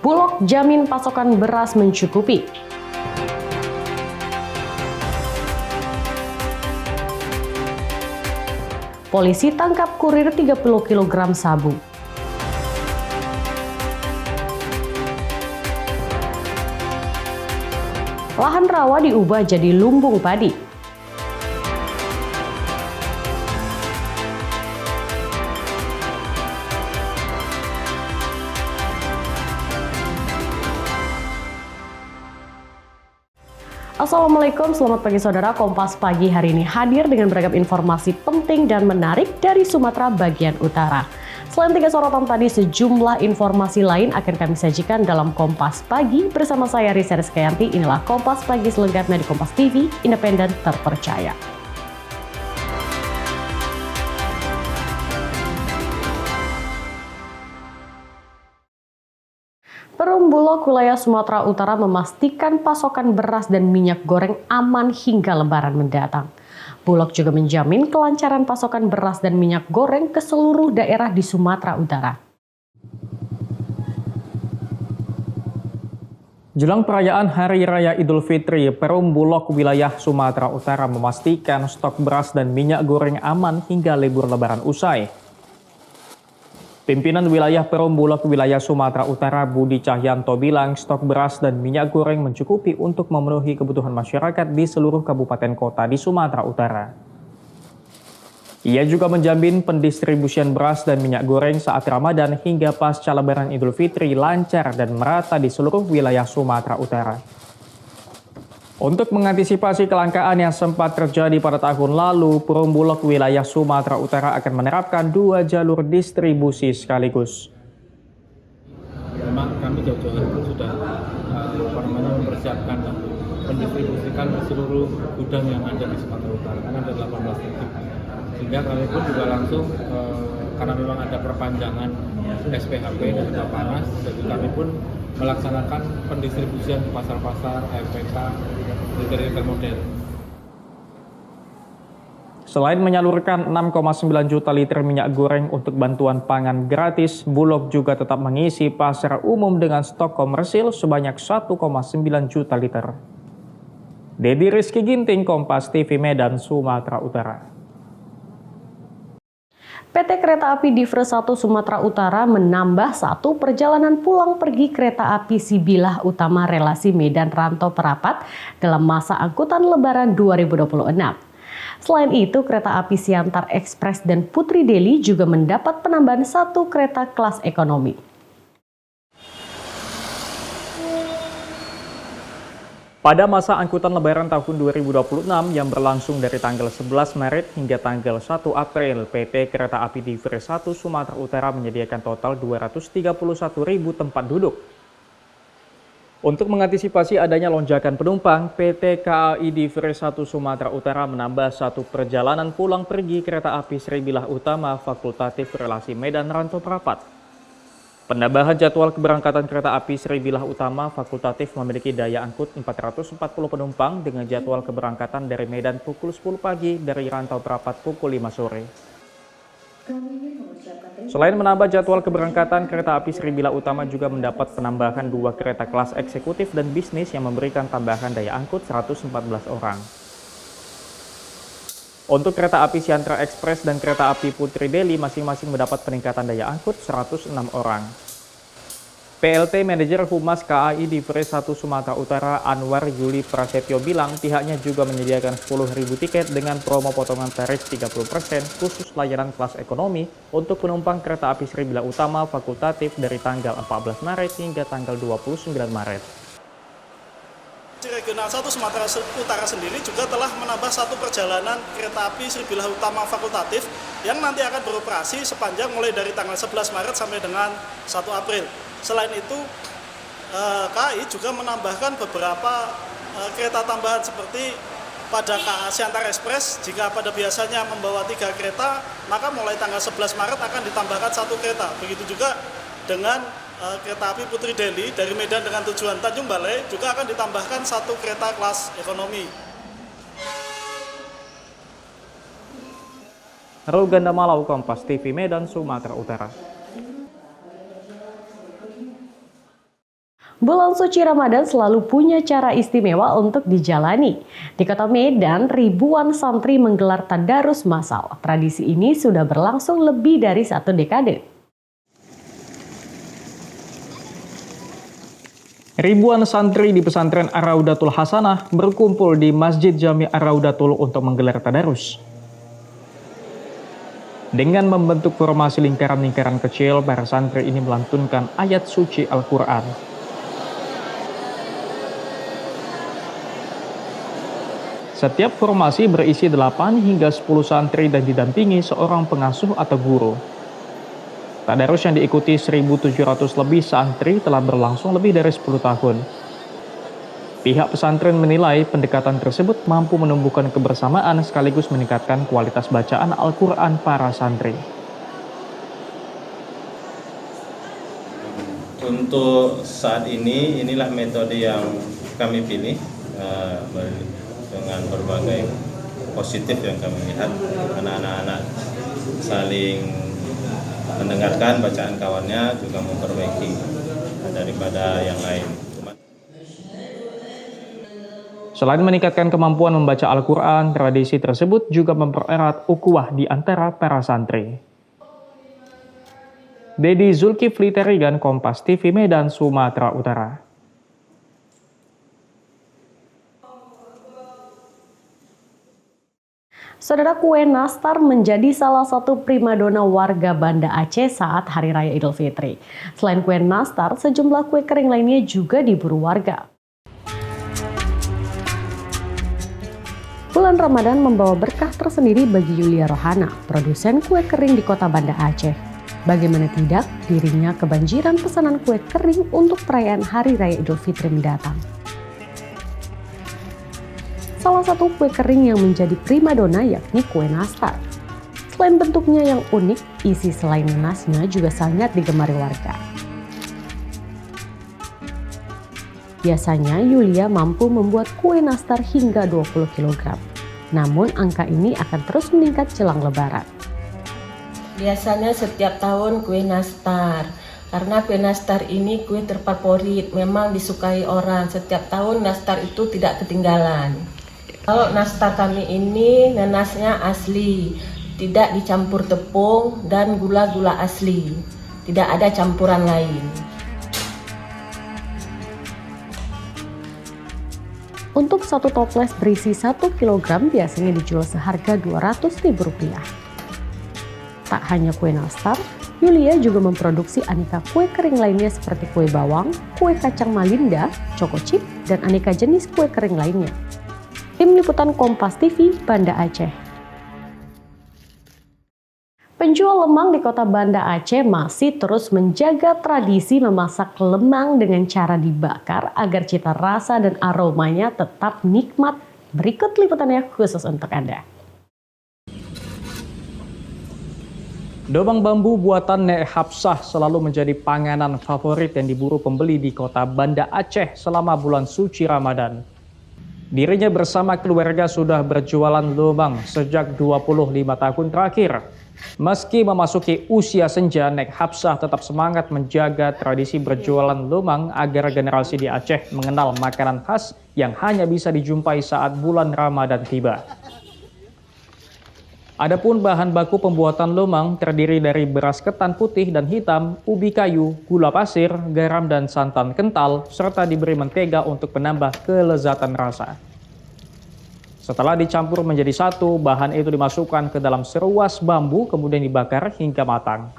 Bulog jamin pasokan beras mencukupi. Polisi tangkap kurir 30 kg sabu. Lahan rawa diubah jadi lumbung padi. Assalamualaikum, selamat pagi saudara. Kompas Pagi hari ini hadir dengan beragam informasi penting dan menarik dari Sumatera bagian utara. Selain 3 sorotan tadi, sejumlah informasi lain akan kami sajikan dalam Kompas Pagi bersama saya Risa Rizkyanti. Inilah Kompas Pagi selengkapnya di Kompas TV, independen terpercaya. Perum Bulog wilayah Sumatera Utara memastikan pasokan beras dan minyak goreng aman hingga Lebaran mendatang. Bulog juga menjamin kelancaran pasokan beras dan minyak goreng ke seluruh daerah di Sumatera Utara. Jelang perayaan Hari Raya Idul Fitri, Perum Bulog wilayah Sumatera Utara memastikan stok beras dan minyak goreng aman hingga libur Lebaran usai. Pimpinan wilayah Perum Bulog wilayah Sumatera Utara Budi Cahyanto bilang stok beras dan minyak goreng mencukupi untuk memenuhi kebutuhan masyarakat di seluruh kabupaten kota di Sumatera Utara. Ia juga menjamin pendistribusian beras dan minyak goreng saat Ramadan hingga pasca Lebaran Idul Fitri lancar dan merata di seluruh wilayah Sumatera Utara. Untuk mengantisipasi kelangkaan yang sempat terjadi pada tahun lalu, Perum Bulog wilayah Sumatera Utara akan menerapkan 2 jalur distribusi sekaligus. Memang kami jauh-jauh hari pun sudah mempersiapkan dan mendistribusikan ke seluruh gudang yang ada di Sumatera Utara, karena ada 18 titik. Sehingga kami pun juga langsung, karena memang ada perpanjangan SPHP dan juga panas, jadi kami pun melaksanakan pendistribusian ke pasar-pasar, APK, retail modern. Selain menyalurkan 6,9 juta liter minyak goreng untuk bantuan pangan gratis, Bulog juga tetap mengisi pasar umum dengan stok komersil sebanyak 1,9 juta liter. Dedi Rizky Ginting, Kompas TV Medan, Sumatera Utara. PT Kereta Api Divre 1 Sumatera Utara menambah 1 perjalanan pulang pergi kereta api Sibilah Utama relasi Medan Rantau Perapat dalam masa angkutan Lebaran 2026. Selain itu, kereta api Siantar Ekspres dan Putri Deli juga mendapat penambahan 1 kereta kelas ekonomi. Pada masa angkutan Lebaran tahun 2026 yang berlangsung dari tanggal 11 Maret hingga tanggal 1 April, PT Kereta Api Divre 1 Sumatera Utara menyediakan total 231.000 tempat duduk. Untuk mengantisipasi adanya lonjakan penumpang, PT KAI Divre 1 Sumatera Utara menambah 1 perjalanan pulang pergi kereta api Sibilah Utama fakultatif relasi Medan Rantau Perapat. Penambahan jadwal keberangkatan kereta api Sibilah Utama fakultatif memiliki daya angkut 440 penumpang dengan jadwal keberangkatan dari Medan pukul 10 pagi, dari Rantau Perapat pukul 5 sore. Selain menambah jadwal keberangkatan, kereta api Sibilah Utama juga mendapat penambahan 2 kereta kelas eksekutif dan bisnis yang memberikan tambahan daya angkut 114 orang. Untuk kereta api Siantar Ekspres dan kereta api Putri Deli masing-masing mendapat peningkatan daya angkut 106 orang. PLT Manajer Humas KAI Divre 1 Sumatera Utara Anwar Yuli Prasetyo bilang pihaknya juga menyediakan 10.000 tiket dengan promo potongan tarif 30% khusus layanan kelas ekonomi untuk penumpang kereta api Sibilah Utama fakultatif dari tanggal 14 Maret hingga tanggal 29 Maret. Regional 1 Sumatera Utara sendiri juga telah menambah 1 perjalanan kereta api Sibilah Utama fakultatif yang nanti akan beroperasi sepanjang mulai dari tanggal 11 Maret sampai dengan 1 April. Selain itu, KAI juga menambahkan beberapa kereta tambahan seperti pada KA Siantar Ekspres, jika pada biasanya membawa 3 kereta, maka mulai tanggal 11 Maret akan ditambahkan 1 kereta. Begitu juga dengan kereta api Putri Deli dari Medan dengan tujuan Tanjung Balai juga akan ditambahkan 1 kereta kelas ekonomi. Rul Gandamalau, Kompas TV Medan, Sumatera Utara. Bulan suci Ramadan selalu punya cara istimewa untuk dijalani. Di Kota Medan, ribuan santri menggelar tadarus massal. Tradisi ini sudah berlangsung lebih dari 1 dekade. Ribuan santri di pesantren Ar-Raudatul Hasanah berkumpul di Masjid Jami Ar-Raudatul untuk menggelar tadarus. Dengan membentuk formasi lingkaran-lingkaran kecil, para santri ini melantunkan ayat suci Al-Quran. Setiap formasi berisi 8 hingga 10 santri dan didampingi seorang pengasuh atau guru. Tadarus yang diikuti 1.700 lebih santri telah berlangsung lebih dari 10 tahun. Pihak pesantren menilai pendekatan tersebut mampu menumbuhkan kebersamaan sekaligus meningkatkan kualitas bacaan Al-Quran para santri. Untuk saat ini, inilah metode yang kami pilih dengan berbagai positif yang kami lihat. Anak-anak saling mendengarkan bacaan kawannya, juga memperbaiki daripada yang lain. Selain meningkatkan kemampuan membaca Al-Quran, tradisi tersebut juga mempererat ukhuwah di antara para santri. Dedi Zulkifli Terigan, Kompas TV Medan, Sumatera Utara. Saudara, kue nastar menjadi salah satu primadona warga Banda Aceh saat Hari Raya Idul Fitri. Selain kue nastar, sejumlah kue kering lainnya juga diburu warga. Bulan Ramadan membawa berkah tersendiri bagi Yulia Rohana, produsen kue kering di kota Banda Aceh. Bagaimana tidak, dirinya kebanjiran pesanan kue kering untuk perayaan Hari Raya Idul Fitri mendatang. Salah satu kue kering yang menjadi primadona yakni kue nastar. Selain bentuknya yang unik, isi selain nanasnya juga sangat digemari warga. Biasanya Yulia mampu membuat kue nastar hingga 20 kg. Namun angka ini akan terus meningkat jelang Lebaran. Biasanya setiap tahun kue nastar. Karena kue nastar ini kue terfavorit, memang disukai orang. Setiap tahun nastar itu tidak ketinggalan. Kalau nastar kami ini nanasnya asli, tidak dicampur tepung dan gula-gula asli, tidak ada campuran lain. Untuk satu toples berisi 1 kg biasanya dijual seharga Rp200.000. Tak hanya kue nastar, Yulia juga memproduksi aneka kue kering lainnya seperti kue bawang, kue kacang malinda, choco chip, dan aneka jenis kue kering lainnya. Tim Liputan Kompas TV, Banda Aceh. Penjual lemang di kota Banda Aceh masih terus menjaga tradisi memasak lemang dengan cara dibakar agar cita rasa dan aromanya tetap nikmat. Berikut liputannya khusus untuk Anda. Domang bambu buatan Nek Hapsah selalu menjadi panganan favorit yang diburu pembeli di kota Banda Aceh selama bulan suci Ramadan. Dirinya bersama keluarga sudah berjualan lemang sejak 25 tahun terakhir. Meski memasuki usia senja, Nek Hapsah tetap semangat menjaga tradisi berjualan lemang agar generasi di Aceh mengenal makanan khas yang hanya bisa dijumpai saat bulan Ramadan tiba. Adapun bahan baku pembuatan lemang terdiri dari beras ketan putih dan hitam, ubi kayu, gula pasir, garam dan santan kental, serta diberi mentega untuk menambah kelezatan rasa. Setelah dicampur menjadi satu, bahan itu dimasukkan ke dalam seruas bambu kemudian dibakar hingga matang.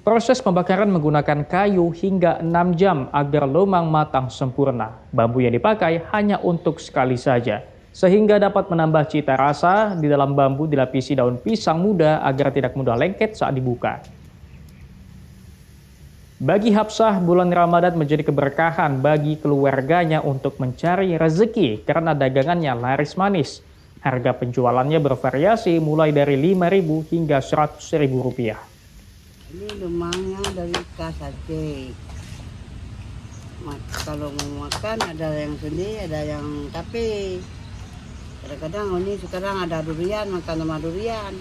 Proses pembakaran menggunakan kayu hingga 6 jam agar lemang matang sempurna. Bambu yang dipakai hanya untuk sekali saja, sehingga dapat menambah cita rasa. Di dalam bambu dilapisi daun pisang muda agar tidak mudah lengket saat dibuka. Bagi Hapsah, bulan Ramadan menjadi keberkahan bagi keluarganya untuk mencari rezeki karena dagangannya laris manis. Harga penjualannya bervariasi mulai dari Rp5.000 hingga Rp100.000. Ini lemangnya dari khas Aceh. Kalau mau makan ada yang sendiri, ada yang tape. Kadang-kadang ini sekarang ada durian, makan sama durian.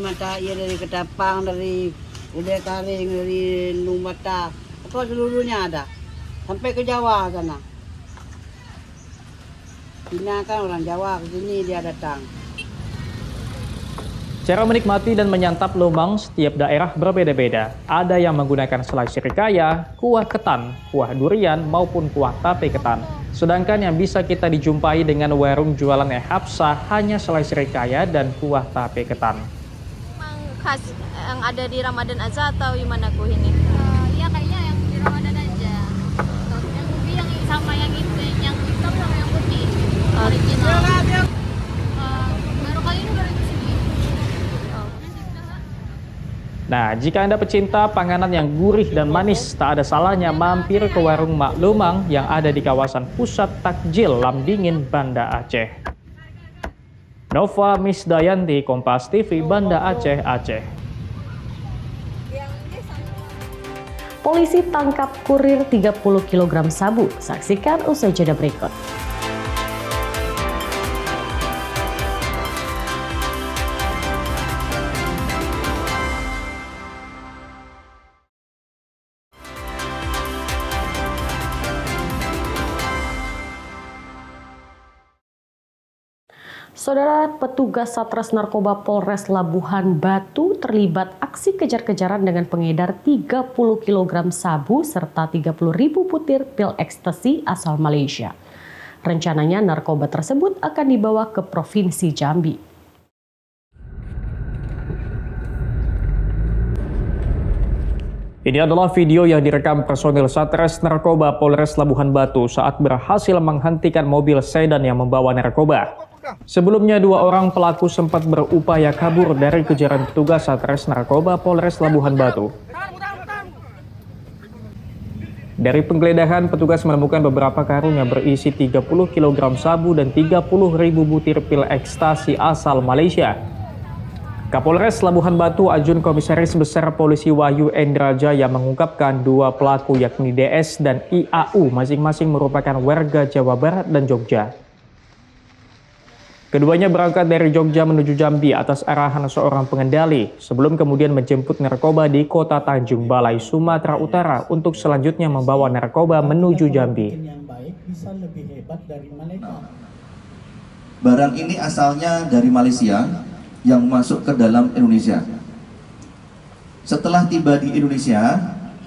Mata iya dari Ketapang, dari Udah Taring, dari Lumbata, Apa seluruhnya ada. Sampai ke Jawa sana. Cina kan orang Jawa, ke sini dia datang. Cara menikmati dan menyantap lumang setiap daerah berbeda-beda. Ada yang menggunakan selai srikaya, kuah ketan, kuah durian, maupun kuah tape ketan. Sedangkan yang bisa kita dijumpai dengan warung jualan Hapsah hanya selai srikaya dan kuah tape ketan. Memang khas yang ada di Ramadan aja atau gimana kuah ini? Ya kayaknya yang di Ramadan aja. Yang putih yang sama yang hitam sama yang putih. Original. Baru kali ini baru kesini. Nah, jika Anda pecinta panganan yang gurih dan manis, tak ada salahnya mampir ke warung Mak Lumang yang ada di kawasan Pusat Takjil Lamdingin, Banda Aceh. Nova Misdayanti, Kompas TV, Banda Aceh, Aceh. Polisi tangkap kurir 30 kg sabu. Saksikan usai jeda berikut. Saudara, petugas Satres Narkoba Polres Labuhan Batu terlibat aksi kejar-kejaran dengan pengedar 30 kg sabu serta 30.000 butir pil ekstasi asal Malaysia. Rencananya narkoba tersebut akan dibawa ke Provinsi Jambi. Ini adalah video yang direkam personil Satres Narkoba Polres Labuhan Batu saat berhasil menghentikan mobil sedan yang membawa narkoba. Sebelumnya, dua orang pelaku sempat berupaya kabur dari kejaran petugas Satres Narkoba Polres Labuhan Batu. Dari penggeledahan, petugas menemukan beberapa karung yang berisi 30 kg sabu dan 30.000 butir pil ekstasi asal Malaysia. Kapolres Labuhan Batu Ajun Komisaris Besar Polisi Wahyu Endrajaya mengungkapkan dua pelaku yakni DS dan IAU masing-masing merupakan warga Jawa Barat dan Jogja. Keduanya berangkat dari Jogja menuju Jambi atas arahan seorang pengendali sebelum kemudian menjemput narkoba di Kota Tanjung Balai, Sumatera Utara untuk selanjutnya membawa narkoba menuju Jambi. Barang ini asalnya dari Malaysia yang masuk ke dalam Indonesia. Setelah tiba di Indonesia,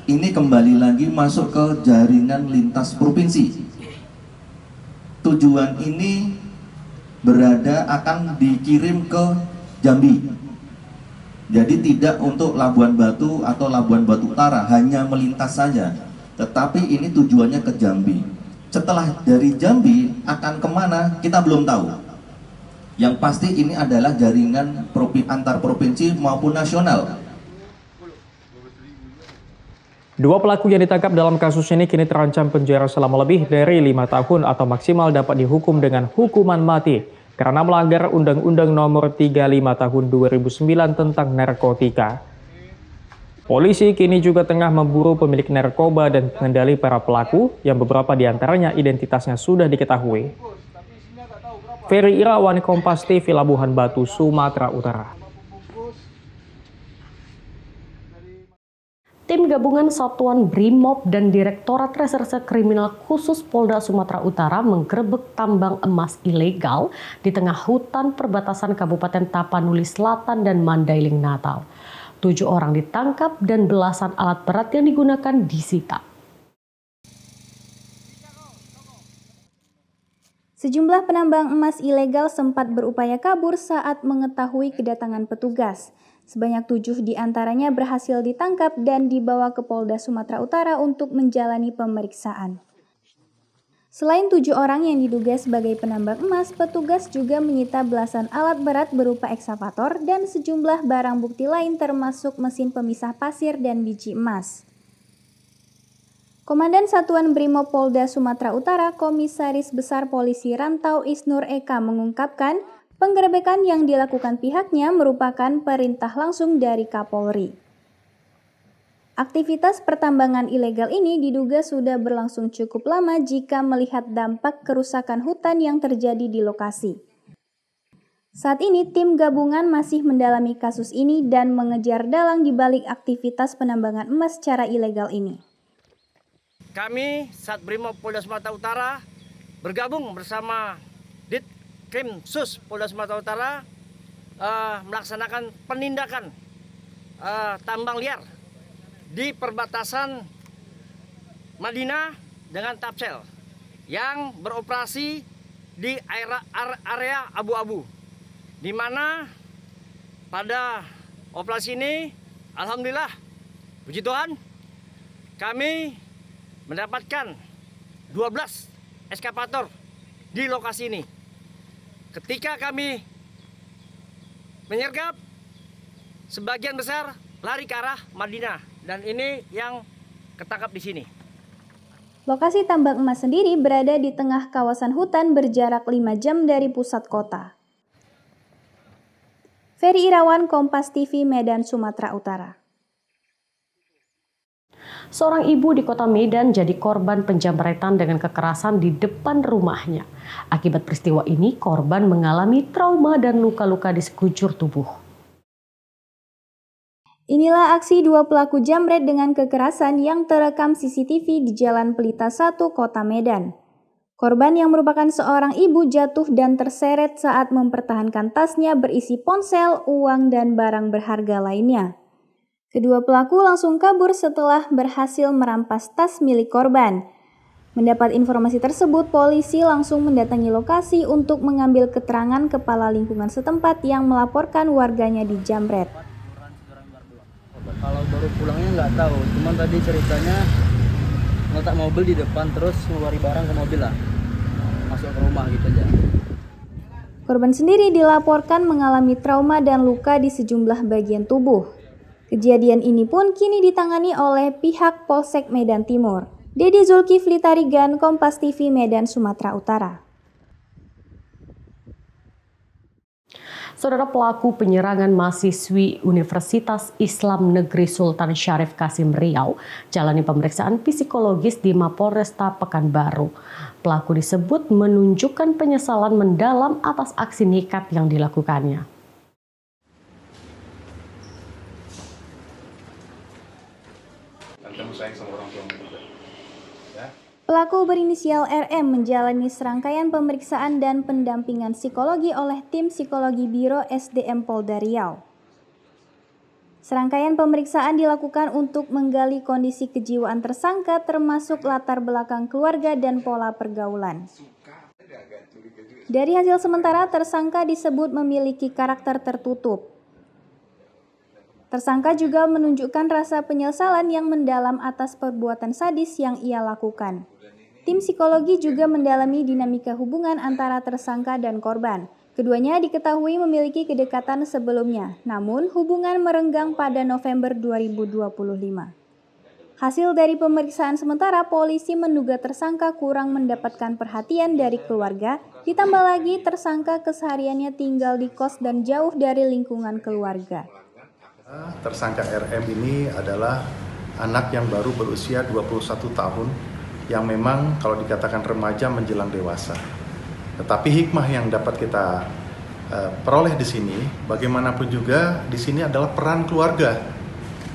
ini kembali lagi masuk ke jaringan lintas provinsi. Tujuan ini akan dikirim ke Jambi. Jadi tidak untuk Labuan Batu atau Labuan Batu Utara, hanya melintas saja. Tetapi ini tujuannya ke Jambi. Setelah dari Jambi akan kemana kita belum tahu. Yang pasti ini adalah jaringan antar provinsi maupun nasional. Dua pelaku yang ditangkap dalam kasus ini kini terancam penjara selama lebih dari 5 tahun atau maksimal dapat dihukum dengan hukuman mati karena melanggar Undang-Undang Nomor 35 Tahun 2009 tentang narkotika. Polisi kini juga tengah memburu pemilik narkoba dan pengendali para pelaku yang beberapa diantaranya identitasnya sudah diketahui. Ferry Irawan, Kompas TV, Labuhan Batu, Sumatera Utara. Tim gabungan Satuan Brimob dan Direktorat Reserse Kriminal Khusus Polda Sumatera Utara menggerebek tambang emas ilegal di tengah hutan perbatasan Kabupaten Tapanuli Selatan dan Mandailing, Natal. 7 orang ditangkap dan belasan alat berat yang digunakan disita. Sejumlah penambang emas ilegal sempat berupaya kabur saat mengetahui kedatangan petugas. Sebanyak 7 diantaranya berhasil ditangkap dan dibawa ke Polda Sumatera Utara untuk menjalani pemeriksaan. Selain 7 orang yang diduga sebagai penambang emas, petugas juga menyita belasan alat berat berupa ekskavator dan sejumlah barang bukti lain termasuk mesin pemisah pasir dan biji emas. Komandan Satuan Brimob Polda Sumatera Utara, Komisaris Besar Polisi Rantau Isnur Eka mengungkapkan, penggerebekan yang dilakukan pihaknya merupakan perintah langsung dari Kapolri. Aktivitas pertambangan ilegal ini diduga sudah berlangsung cukup lama jika melihat dampak kerusakan hutan yang terjadi di lokasi. Saat ini tim gabungan masih mendalami kasus ini dan mengejar dalang di balik aktivitas penambangan emas secara ilegal ini. kami Satbrimob Polda Sumatera Utara bergabung bersama Ditkrimsus Polda Sumatera Utara melaksanakan penindakan tambang liar di perbatasan Madinah dengan Tapsel yang beroperasi di area abu-abu, di mana pada operasi ini alhamdulillah puji Tuhan kami mendapatkan 12 eskavator di lokasi ini. Ketika kami menyergap, sebagian besar lari ke arah Madinah, dan ini yang ketangkap di sini. Lokasi tambang emas sendiri berada di tengah kawasan hutan berjarak 5 jam dari pusat kota. Ferry Irawan, Kompas TV, Medan, Sumatera Utara. Seorang ibu di kota Medan jadi korban penjamretan dengan kekerasan di depan rumahnya. Akibat peristiwa ini, korban mengalami trauma dan luka-luka di sekujur tubuh. Inilah aksi dua pelaku jamret dengan kekerasan yang terekam CCTV di Jalan Pelita 1, Kota Medan. Korban yang merupakan seorang ibu jatuh dan terseret saat mempertahankan tasnya berisi ponsel, uang, dan barang berharga lainnya. Kedua pelaku langsung kabur setelah berhasil merampas tas milik korban. Mendapat informasi tersebut, polisi langsung mendatangi lokasi untuk mengambil keterangan kepala lingkungan setempat yang melaporkan warganya dijamret. Kalau baru pulangnya nggak tahu, cuman tadi ceritanya letak mobil di depan terus ngeluarin barang ke mobil lah, masuk ke rumah gitu aja. Korban sendiri dilaporkan mengalami trauma dan luka di sejumlah bagian tubuh. Kejadian ini pun kini ditangani oleh pihak Polsek Medan Timur. Dede Zulkifli Tarigan, Kompas TV, Medan, Sumatera Utara. Saudara, pelaku penyerangan mahasiswi Universitas Islam Negeri Sultan Syarif Kasim Riau jalani pemeriksaan psikologis di Mapolresta Pekanbaru. Pelaku disebut menunjukkan penyesalan mendalam atas aksi nekat yang dilakukannya. Pelaku berinisial RM menjalani serangkaian pemeriksaan dan pendampingan psikologi oleh tim psikologi Biro SDM Polda Riau. Serangkaian pemeriksaan dilakukan untuk menggali kondisi kejiwaan tersangka termasuk latar belakang keluarga dan pola pergaulan. Dari hasil sementara, tersangka disebut memiliki karakter tertutup. Tersangka juga menunjukkan rasa penyesalan yang mendalam atas perbuatan sadis yang ia lakukan. Tim psikologi juga mendalami dinamika hubungan antara tersangka dan korban. Keduanya diketahui memiliki kedekatan sebelumnya, namun hubungan merenggang pada November 2025. Hasil dari pemeriksaan sementara, polisi menduga tersangka kurang mendapatkan perhatian dari keluarga, ditambah lagi tersangka kesehariannya tinggal di kos dan jauh dari lingkungan keluarga. Tersangka RM ini adalah anak yang baru berusia 21 tahun yang memang kalau dikatakan remaja menjelang dewasa. Tetapi hikmah yang dapat kita peroleh di sini, bagaimanapun juga di sini adalah peran keluarga.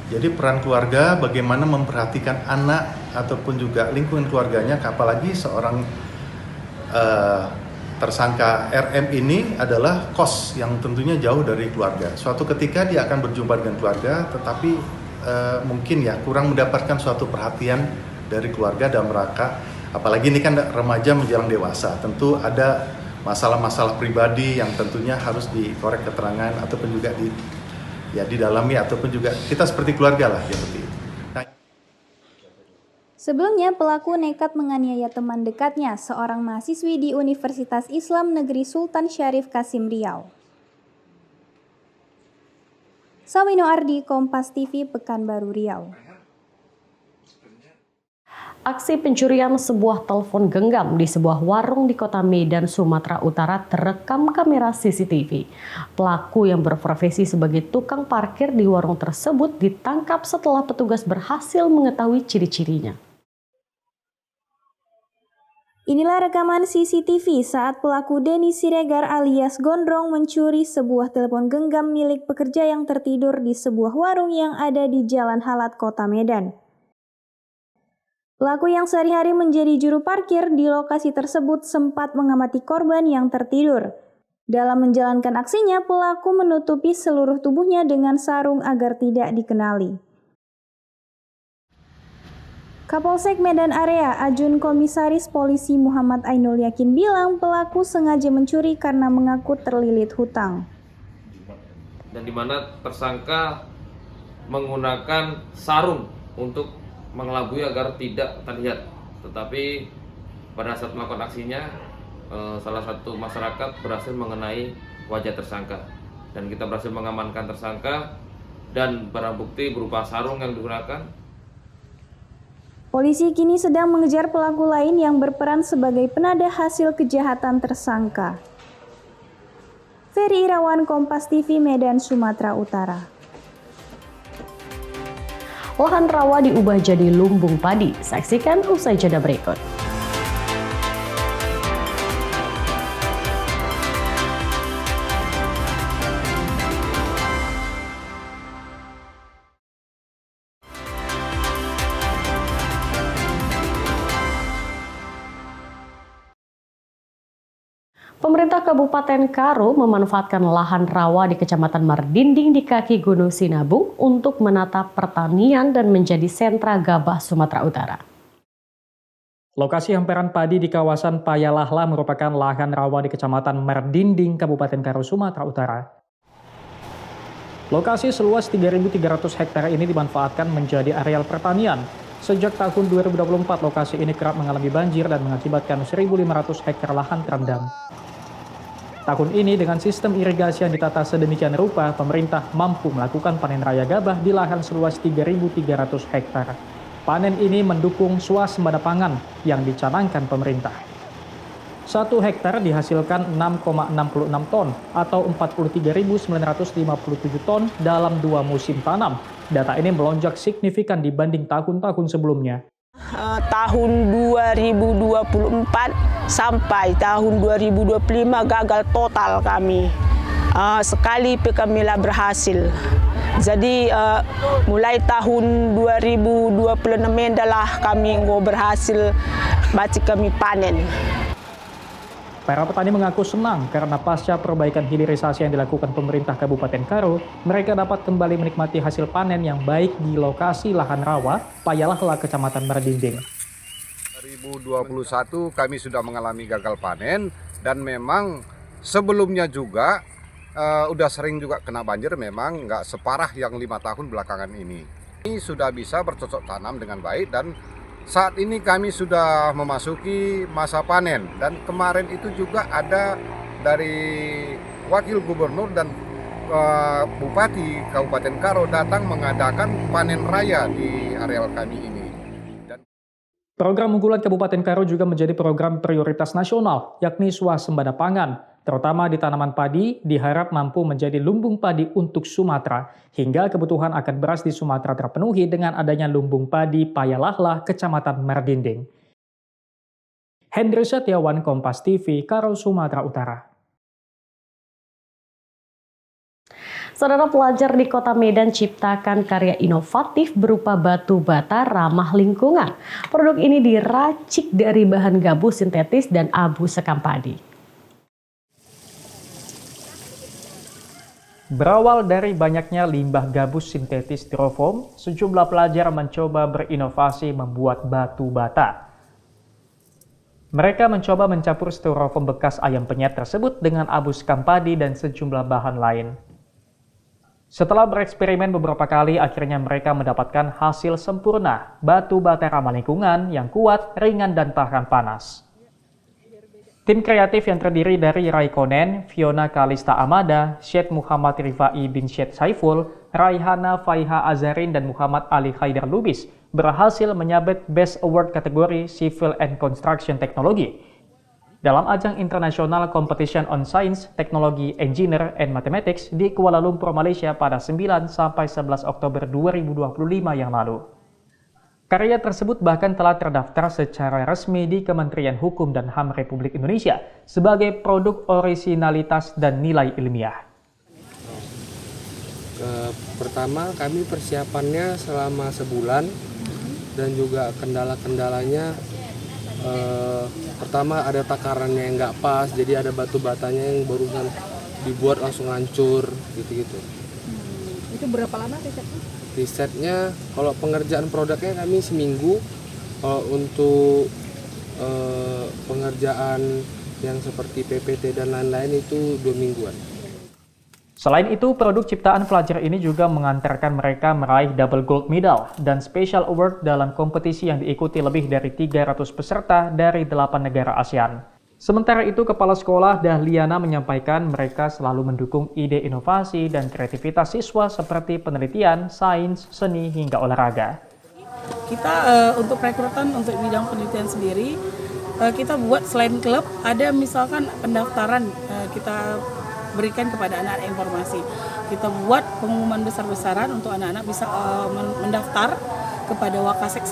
Jadi peran keluarga bagaimana memperhatikan anak ataupun juga lingkungan keluarganya, apalagi seorang tersangka RM ini adalah kos yang tentunya jauh dari keluarga. Suatu ketika dia akan berjumpa dengan keluarga, tetapi mungkin ya kurang mendapatkan suatu perhatian dari keluarga dalam rangka, apalagi ini kan remaja menjelang dewasa, tentu ada masalah-masalah pribadi yang tentunya harus dikorek keterangan ataupun juga didalami ataupun juga kita seperti keluarga lah seperti itu. Sebelumnya, pelaku nekat menganiaya teman dekatnya, seorang mahasiswi di Universitas Islam Negeri Sultan Syarif Kasim Riau. Sawino Ardi, Kompas TV, Pekanbaru Riau. Aksi pencurian sebuah telepon genggam di sebuah warung di kota Medan, Sumatera Utara terekam kamera CCTV. Pelaku yang berprofesi sebagai tukang parkir di warung tersebut ditangkap setelah petugas berhasil mengetahui ciri-cirinya. Inilah rekaman CCTV saat pelaku Denny Siregar alias Gondrong mencuri sebuah telepon genggam milik pekerja yang tertidur di sebuah warung yang ada di Jalan Halat, Kota Medan. Pelaku yang sehari-hari menjadi juru parkir di lokasi tersebut sempat mengamati korban yang tertidur. Dalam menjalankan aksinya, pelaku menutupi seluruh tubuhnya dengan sarung agar tidak dikenali. Kapolsek Medan Area, Ajun Komisaris Polisi Muhammad Ainul Yakin bilang pelaku sengaja mencuri karena mengaku terlilit hutang. Dan di mana tersangka menggunakan sarung untuk mengelabui agar tidak terlihat. Tetapi pada saat melakukan aksinya, salah satu masyarakat berhasil mengenai wajah tersangka. Dan kita berhasil mengamankan tersangka dan barang bukti berupa sarung yang digunakan. Polisi kini sedang mengejar pelaku lain yang berperan sebagai penada hasil kejahatan tersangka. Ferry Irawan, Kompas TV, Medan, Sumatera Utara. Lahan rawa diubah jadi lumbung padi. Saksikan usai jeda berikut. Pemerintah Kabupaten Karo memanfaatkan lahan rawa di Kecamatan Mardinding di kaki Gunung Sinabung untuk menata pertanian dan menjadi sentra gabah Sumatera Utara. Lokasi hamparan padi di kawasan Payalahla merupakan lahan rawa di Kecamatan Mardinding, Kabupaten Karo, Sumatera Utara. Lokasi seluas 3.300 hektar ini dimanfaatkan menjadi areal pertanian. Sejak tahun 2024, lokasi ini kerap mengalami banjir dan mengakibatkan 1.500 hektar lahan terendam. Tahun ini dengan sistem irigasi yang ditata sedemikian rupa, pemerintah mampu melakukan panen raya gabah di lahan seluas 3.300 hektar. Panen ini mendukung swasembada pangan yang dicanangkan pemerintah. 1 hektar dihasilkan 6,66 ton atau 43.957 ton dalam 2 musim tanam. Data ini melonjak signifikan dibanding tahun-tahun sebelumnya. Tahun 2024 sampai tahun 2025 gagal total kami. Sekali kami lah berhasil. Jadi mulai tahun 2026 adalah kami berhasil baca kami panen. Para petani mengaku senang karena pasca perbaikan hilirisasi yang dilakukan pemerintah Kabupaten Karo, mereka dapat kembali menikmati hasil panen yang baik di lokasi lahan rawa Payalahla, Kecamatan Mardinding. 2021 kami sudah mengalami gagal panen dan memang sebelumnya juga udah sering juga kena banjir, memang nggak separah yang 5 tahun belakangan ini. Ini sudah bisa bercocok tanam dengan baik dan saat ini kami sudah memasuki masa panen dan kemarin itu juga ada dari Wakil Gubernur dan Bupati Kabupaten Karo datang mengadakan panen raya di areal kami ini. Program unggulan Kabupaten Karo juga menjadi program prioritas nasional, yakni swasembada pangan. Terutama di tanaman padi, diharap mampu menjadi lumbung padi untuk Sumatera, hingga kebutuhan akan beras di Sumatera terpenuhi dengan adanya lumbung padi Payalahla, Kecamatan Mardinding. Hendry Setiawan, Kompas TV, Karo, Sumatera Utara. Saudara, pelajar di Kota Medan ciptakan karya inovatif berupa batu bata ramah lingkungan. Produk ini diracik dari bahan gabus sintetis dan abu sekam padi. Berawal dari banyaknya limbah gabus sintetis styrofoam, sejumlah pelajar mencoba berinovasi membuat batu bata. Mereka mencoba mencampur styrofoam bekas ayam penyet tersebut dengan abu sekam padi dan sejumlah bahan lain. Setelah bereksperimen beberapa kali, akhirnya mereka mendapatkan hasil sempurna, batu bata ramah lingkungan yang kuat, ringan, dan tahan panas. Tim kreatif yang terdiri dari Raikonen, Fiona Kalista Amada, Syed Muhammad Rifai bin Syed Saiful, Raihana Faiha Azarin, dan Muhammad Ali Haidar Lubis berhasil menyabet Best Award kategori Civil and Construction Technology dalam ajang International Competition on Science, Technology, Engineer, and Mathematics di Kuala Lumpur, Malaysia pada 9 sampai 11 Oktober 2025 yang lalu. Karya tersebut bahkan telah terdaftar secara resmi di Kementerian Hukum dan HAM Republik Indonesia sebagai produk orisinalitas dan nilai ilmiah. Pertama, kami persiapannya selama sebulan dan juga kendala-kendalanya pertama ada takarannya yang nggak pas, jadi ada batu batanya yang barusan dibuat langsung hancur gitu-gitu. Itu berapa lama risetnya? Risetnya kalau pengerjaan produknya kami seminggu, kalau untuk pengerjaan yang seperti PPT dan lain-lain itu 2 mingguan. Selain itu, produk ciptaan pelajar ini juga mengantarkan mereka meraih double gold medal dan special award dalam kompetisi yang diikuti lebih dari 300 peserta dari 8 negara ASEAN. Sementara itu, Kepala Sekolah Dahliana menyampaikan mereka selalu mendukung ide inovasi dan kreativitas siswa seperti penelitian, sains, seni, hingga olahraga. Kita untuk rekrutan untuk bidang penelitian sendiri, kita buat selain klub, ada misalkan pendaftaran kita berikan kepada anak-anak informasi. Kita buat pengumuman besar-besaran untuk anak-anak bisa mendaftar kepada Wakasek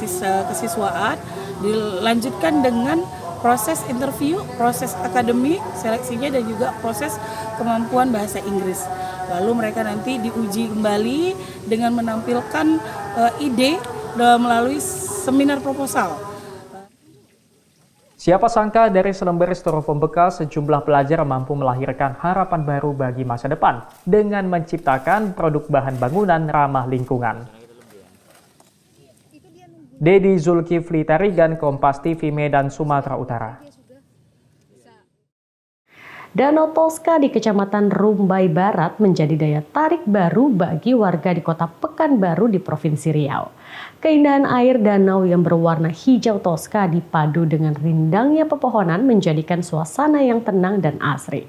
kesiswaan, dilanjutkan dengan proses interview, proses akademik, seleksinya dan juga proses kemampuan bahasa Inggris. Lalu mereka nanti diuji kembali dengan menampilkan ide melalui seminar proposal. Siapa sangka dari selembar styrofoam bekas, sejumlah pelajar mampu melahirkan harapan baru bagi masa depan dengan menciptakan produk bahan bangunan ramah lingkungan. Dedi Zulkifli Tarigan, Kompas TV, Medan, Sumatera Utara. Danau Toska di Kecamatan Rumbai Barat menjadi daya tarik baru bagi warga di Kota Pekanbaru di Provinsi Riau. Keindahan air danau yang berwarna hijau toska dipadu dengan rindangnya pepohonan menjadikan suasana yang tenang dan asri.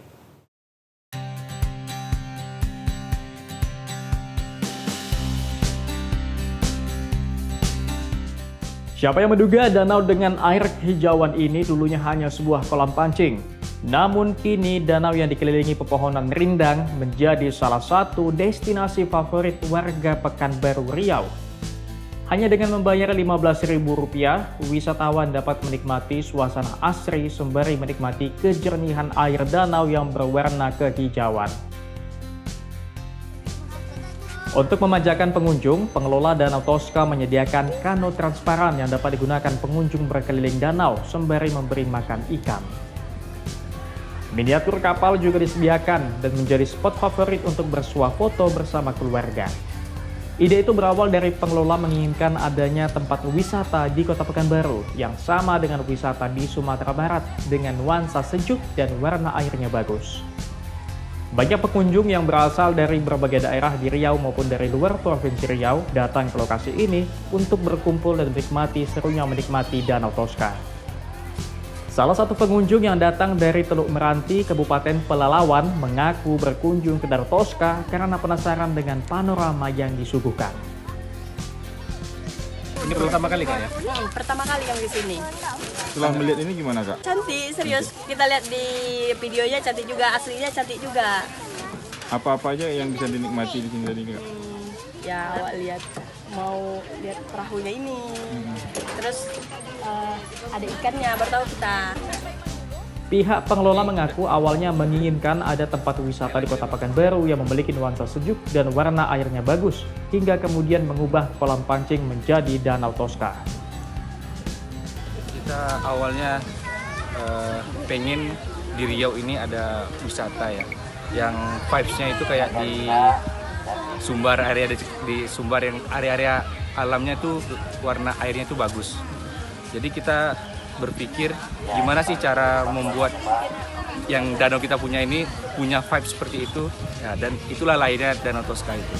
Siapa yang menduga danau dengan air kehijauan ini dulunya hanya sebuah kolam pancing. Namun kini danau yang dikelilingi pepohonan rindang menjadi salah satu destinasi favorit warga Pekanbaru Riau. Hanya dengan membayar Rp15.000, wisatawan dapat menikmati suasana asri sembari menikmati kejernihan air danau yang berwarna kehijauan. Untuk memanjakan pengunjung, pengelola Danau Toska menyediakan kano transparan yang dapat digunakan pengunjung berkeliling danau sembari memberi makan ikan. Miniatur kapal juga disediakan dan menjadi spot favorit untuk bersuah foto bersama keluarga. Ide itu berawal dari pengelola menginginkan adanya tempat wisata di Kota Pekanbaru yang sama dengan wisata di Sumatera Barat dengan nuansa sejuk dan warna airnya bagus. Banyak pengunjung yang berasal dari berbagai daerah di Riau maupun dari luar Provinsi Riau datang ke lokasi ini untuk berkumpul dan serunya menikmati Danau Toska. Salah satu pengunjung yang datang dari Teluk Meranti, Kabupaten Pelalawan, mengaku berkunjung ke Danau Toska karena penasaran dengan panorama yang disuguhkan. Ini pertama kali Kak ya? Pertama kali yang di sini. Setelah melihat ini gimana Kak? Cantik, serius. Kita lihat di videonya cantik juga, aslinya cantik juga. Apa-apa aja yang bisa dinikmati di sini tadi Kak? Ya, awak lihat, mau lihat perahunya ini. Terus ada ikannya, baru tahu kita. Pihak pengelola mengaku awalnya menginginkan ada tempat wisata di Kota Pekanbaru yang memiliki nuansa sejuk dan warna airnya bagus, hingga kemudian mengubah kolam pancing menjadi Danau Toska. Kita awalnya pengen di Riau ini ada wisata ya, yang vibes-nya itu kayak di sumber area di sumber yang area-area alamnya itu warna airnya itu bagus. Jadi kita berpikir gimana sih cara membuat yang danau kita punya ini punya vibe seperti itu ya, dan itulah lahirnya Danau Toska itu.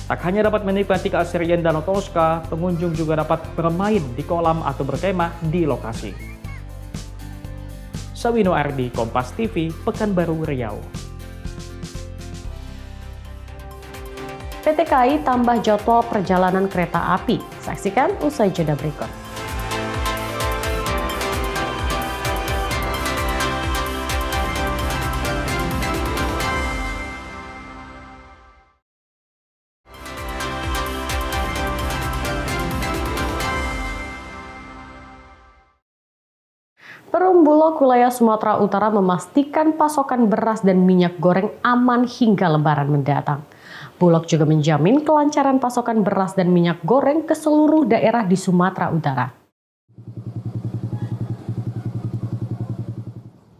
Tak hanya dapat menikmati keasrian Danau Toska, pengunjung juga dapat bermain di kolam atau berkemah di lokasi. Sawino Ardi, Kompas TV, Pekanbaru Riau. PT KAI tambah jadwal perjalanan kereta api. Saksikan usai jeda berikut. Perum Bulog wilayah Sumatera Utara memastikan pasokan beras dan minyak goreng aman hingga Lebaran mendatang. Bulog juga menjamin kelancaran pasokan beras dan minyak goreng ke seluruh daerah di Sumatera Utara.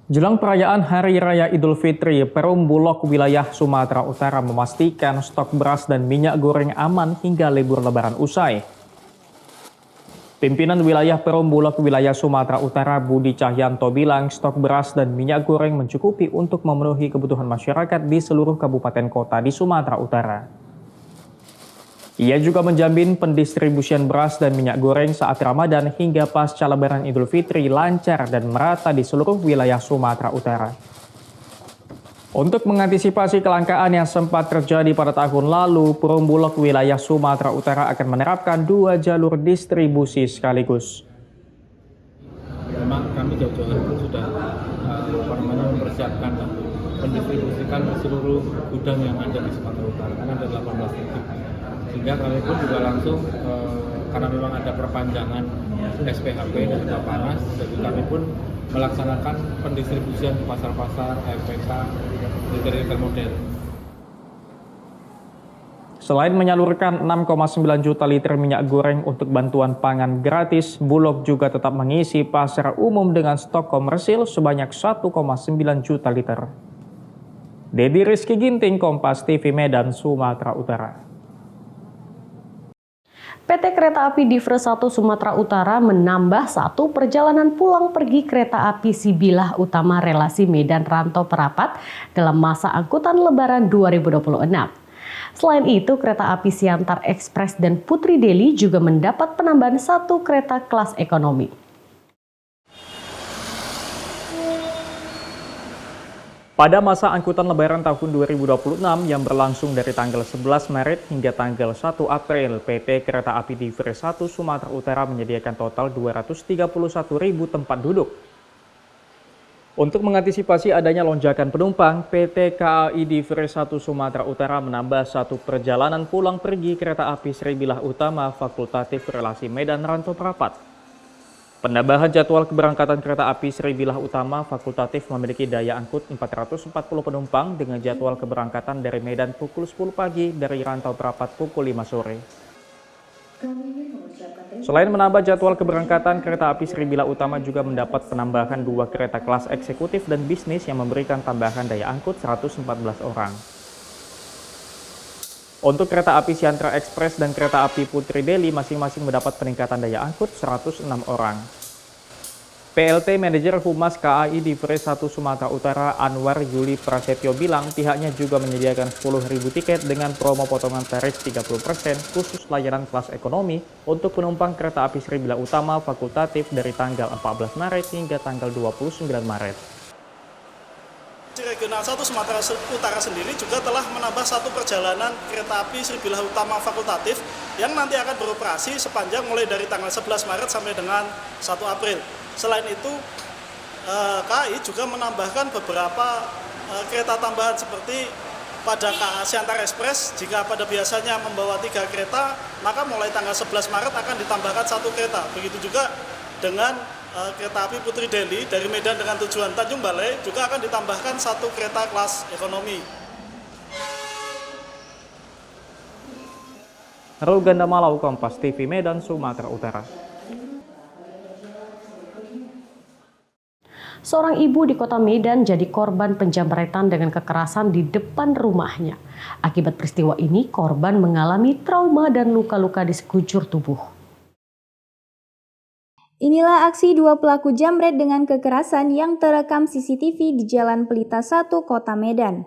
Jelang perayaan Hari Raya Idul Fitri, Perum Bulog wilayah Sumatera Utara memastikan stok beras dan minyak goreng aman hingga libur Lebaran usai. Pimpinan wilayah Perum Bulog wilayah Sumatera Utara Budi Cahyanto bilang stok beras dan minyak goreng mencukupi untuk memenuhi kebutuhan masyarakat di seluruh kabupaten kota di Sumatera Utara. Ia juga menjamin pendistribusian beras dan minyak goreng saat Ramadan hingga pasca Lebaran Idul Fitri lancar dan merata di seluruh wilayah Sumatera Utara. Untuk mengantisipasi kelangkaan yang sempat terjadi pada tahun lalu, Perum Bulog wilayah Sumatera Utara akan menerapkan 2 jalur distribusi sekaligus. Memang kami jauh-jauh hari pun sudah mempersiapkan dan mendistribusikan ke seluruh gudang yang ada di Sumatera Utara, karena ada 18 titik. Sehingga kami pun juga langsung, karena memang ada perpanjangan SPHP dan juga panas, jadi kami pun melaksanakan pendistribusian ke pasar-pasar, APK, retail modern. Selain menyalurkan 6,9 juta liter minyak goreng untuk bantuan pangan gratis, Bulog juga tetap mengisi pasar umum dengan stok komersil sebanyak 1,9 juta liter. Dedi Rizky Ginting, Kompas TV Medan, Sumatera Utara. PT Kereta Api Divre 1 Sumatera Utara menambah 1 perjalanan pulang pergi kereta api Sibilah Utama relasi Medan Rantau Perapat dalam masa angkutan Lebaran 2026. Selain itu, kereta api Siantar Express dan Putri Deli juga mendapat penambahan 1 kereta kelas ekonomi. Pada masa angkutan Lebaran tahun 2026 yang berlangsung dari tanggal 11 Maret hingga tanggal 1 April, PT Kereta Api Divre 1 Sumatera Utara menyediakan total 231.000 tempat duduk. Untuk mengantisipasi adanya lonjakan penumpang, PT KAI Divre 1 Sumatera Utara menambah 1 perjalanan pulang pergi kereta api Sibilah Utama fakultatif relasi Medan Rantau Perapat. Penambahan jadwal keberangkatan kereta api Sibilah Utama fakultatif memiliki daya angkut 440 penumpang dengan jadwal keberangkatan dari Medan pukul 10 pagi, dari Rantau Perapat pukul 5 sore. Selain menambah jadwal keberangkatan, kereta api Sibilah Utama juga mendapat penambahan 2 kereta kelas eksekutif dan bisnis yang memberikan tambahan daya angkut 114 orang. Untuk kereta api Siantar Express dan kereta api Putri Deli masing-masing mendapat peningkatan daya angkut 106 orang. PLT Manajer Humas KAI Divre 1 Sumatera Utara Anwar Yuli Prasetyo bilang pihaknya juga menyediakan 10.000 tiket dengan promo potongan tarif 30% khusus layanan kelas ekonomi untuk penumpang kereta api Sibilah Utama fakultatif dari tanggal 14 Maret hingga tanggal 29 Maret. Regional 1 Sumatera Utara sendiri juga telah menambah 1 perjalanan kereta api Sibilah Utama fakultatif yang nanti akan beroperasi sepanjang mulai dari tanggal 11 Maret sampai dengan 1 April. Selain itu, KAI juga menambahkan beberapa kereta tambahan seperti pada KA Siantar Express, jika pada biasanya membawa 3 kereta, maka mulai tanggal 11 Maret akan ditambahkan 1 kereta. Begitu juga dengan kereta api Putri Deli dari Medan dengan tujuan Tanjung Balai juga akan ditambahkan 1 kereta kelas ekonomi. Rul Gandamalau, Kompas TV Medan, Sumatera Utara. Seorang ibu di kota Medan jadi korban penjamretan dengan kekerasan di depan rumahnya. Akibat peristiwa ini, korban mengalami trauma dan luka-luka di sekujur tubuh. Inilah aksi 2 pelaku jamret dengan kekerasan yang terekam CCTV di Jalan Pelita 1, Kota Medan.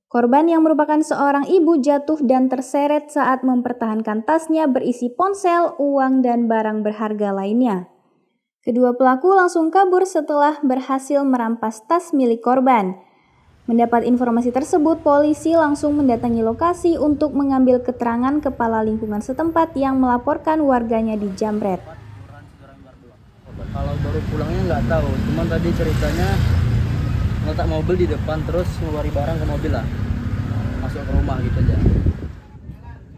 Korban yang merupakan seorang ibu jatuh dan terseret saat mempertahankan tasnya berisi ponsel, uang, dan barang berharga lainnya. Kedua pelaku langsung kabur setelah berhasil merampas tas milik korban. Mendapat informasi tersebut, polisi langsung mendatangi lokasi untuk mengambil keterangan kepala lingkungan setempat yang melaporkan warganya dijamret. Kalau baru pulangnya nggak tahu, cuman tadi ceritanya letak mobil di depan terus ngeluarin barang ke mobil lah, masuk ke rumah gitu aja.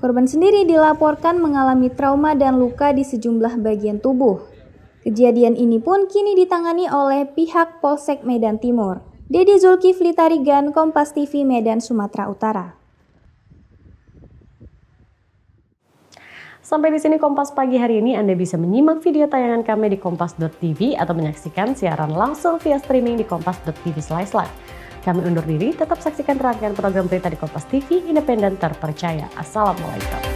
Korban sendiri dilaporkan mengalami trauma dan luka di sejumlah bagian tubuh. Kejadian ini pun kini ditangani oleh pihak Polsek Medan Timur. Dedi Zulkifli Tarigan, Kompas TV Medan, Sumatera Utara. Sampai di sini Kompas Pagi hari ini. Anda bisa menyimak video tayangan kami di kompas.tv atau menyaksikan siaran langsung via streaming di kompas.tv/live. Kami undur diri, tetap saksikan rangkaian program berita di Kompas TV, independen terpercaya. Assalamualaikum.